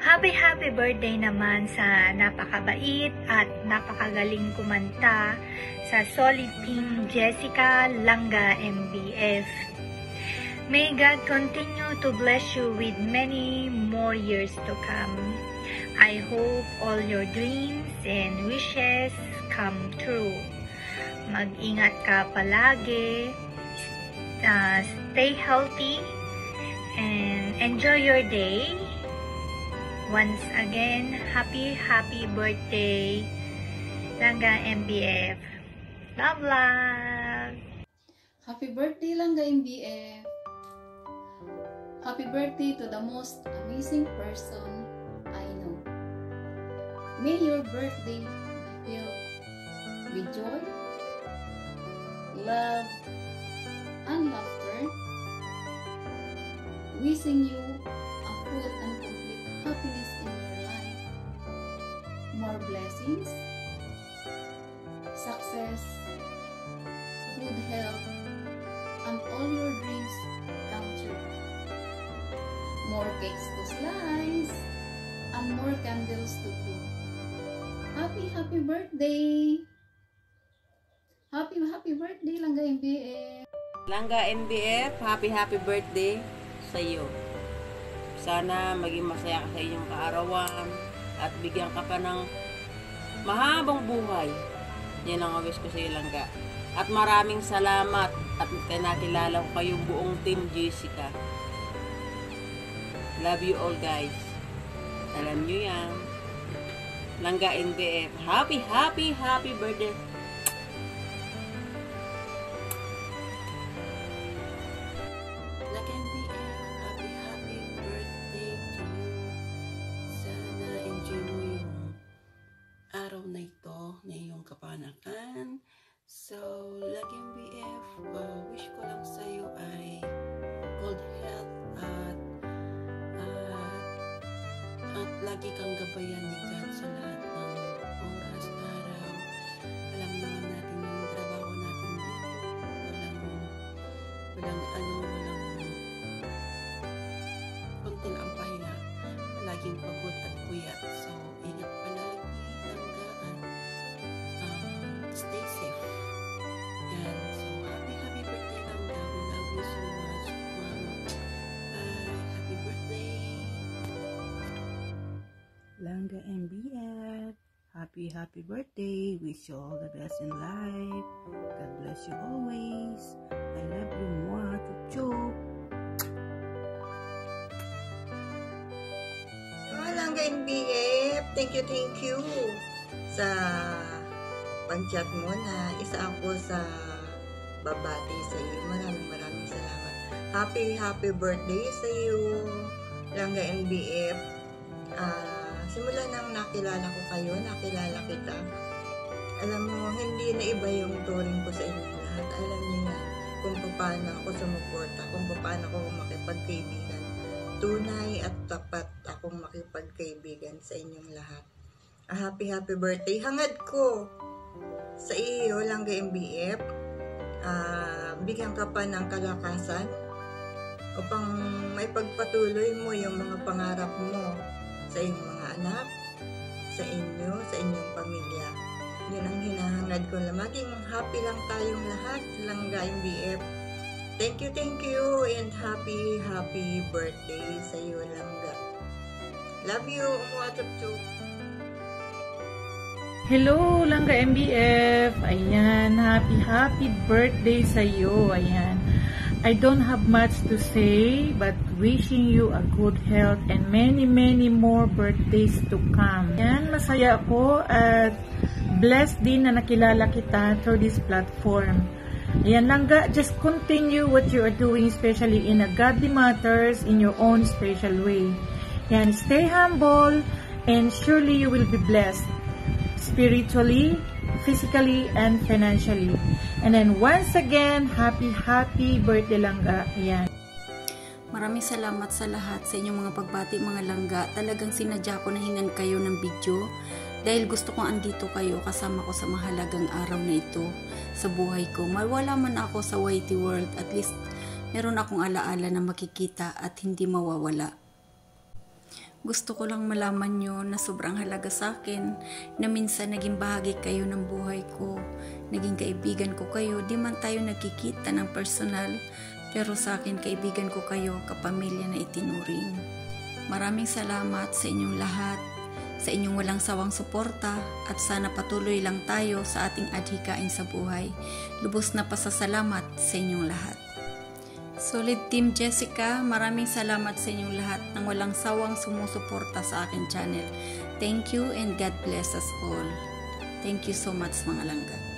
Happy birthday naman sa napakabait at napakagaling kumanta sa Solid Team Jessica Langga MBF. May God continue to bless you with many more years to come. I hope all your dreams and wishes come true. Mag-ingat ka palagi, stay healthy, and enjoy your day. Once again, happy birthday, Langga MBF. Love, love! Happy birthday, Langga MBF! Happy birthday to the most amazing person I know. May your birthday be filled with joy, love, and laughter. Wishing you a full and complete happiness in your life, more blessings, success, good health, and all your dreams come true. More cakes to slice, and more candles to blow. Happy birthday! Happy birthday, Langga MBF! Langga MBF, happy birthday sa iyo. Sana maging masaya ka sa inyong kaarawan at bigyan ka pa ng mahabang buhay. Yan ang wish ko sa iyo, Langga. At maraming salamat at nakilala ko kayong buong Team Jessica. Love you all, guys. Alam nyo yan. Langga MBF, happy birthday. Na iyong kapanakan. So, Langga MBF, wish ko lang sa iyo ay good health at lagi kang gabayan ni God sa lahat ng oras, araw. Alam naman natin yung trabaho natin dito. Walang konting ang pahinga. Laging pagod at puyat. So, ingat palagi. Stay safe. Yan. So, happy birthday, Langga. We love you so much, Mama. Happy birthday. Langga MBF, happy birthday. Wish you all the best in life. God bless you always. I love you more. Chup-chup. Langga MBF, thank you sa pag-chat mo na isa ako sa babati sa iyo. Maraming salamat. Happy birthday sa iyo, Langga MBF. Simula nang nakilala ko kayo, nakilala kita. Alam mo, hindi na iba yung turing ko sa inyo lahat. Alam niyo yan, kung paano ako sumuporta, kung paano ako makipagkaibigan. Tunay at tapat akong makipagkaibigan sa inyong lahat. Happy birthday. Hangad ko sa iyo, Langga MBF, bigyan ka pa ng kalakasan upang may pagpatuloy mo yung mga pangarap mo sa iyong mga anak, sa inyong pamilya. Yun ang hinahangad ko na maging happy lang tayong lahat, Langga MBF. Thank you, and happy birthday sa iyo, Langga. Love you, umuatap-chup. Hello, Langga MBF. Ayan, happy birthday sa iyo. Ayan. I don't have much to say, but wishing you a good health and many more birthdays to come. Ayan, masaya ako at blessed din na nakilala kita through this platform. Ayan, Langga, just continue what you are doing, especially in a godly matters in your own special way. Ayan, stay humble and surely you will be blessed. Spiritually, physically, and financially. And then once again, happy birthday, Langga. Ayan. Maraming salamat sa lahat sa inyong mga pagbati, mga Langga. Talagang sinadya ko na hingan kayo ng video dahil gusto kong andito kayo kasama ko sa mahalagang araw na ito sa buhay ko. Mawala man ako sa YT world, at least meron akong alaala na makikita at hindi mawawala. Gusto ko lang malaman nyo na sobrang halaga sa akin na minsan naging bahagi kayo ng buhay ko. Naging kaibigan ko kayo, di man tayo nagkikita ng personal, pero sa akin kaibigan ko kayo, kapamilya na itinuring. Maraming salamat sa inyong lahat, sa inyong walang sawang suporta, at sana patuloy lang tayo sa ating adhikain sa buhay. Lubos na pasasalamat sa inyong lahat. Solid Team Jessica, maraming salamat sa inyong lahat ng walang sawang sumusuporta sa aking channel. Thank you and God bless us all. Thank you so much mga langga.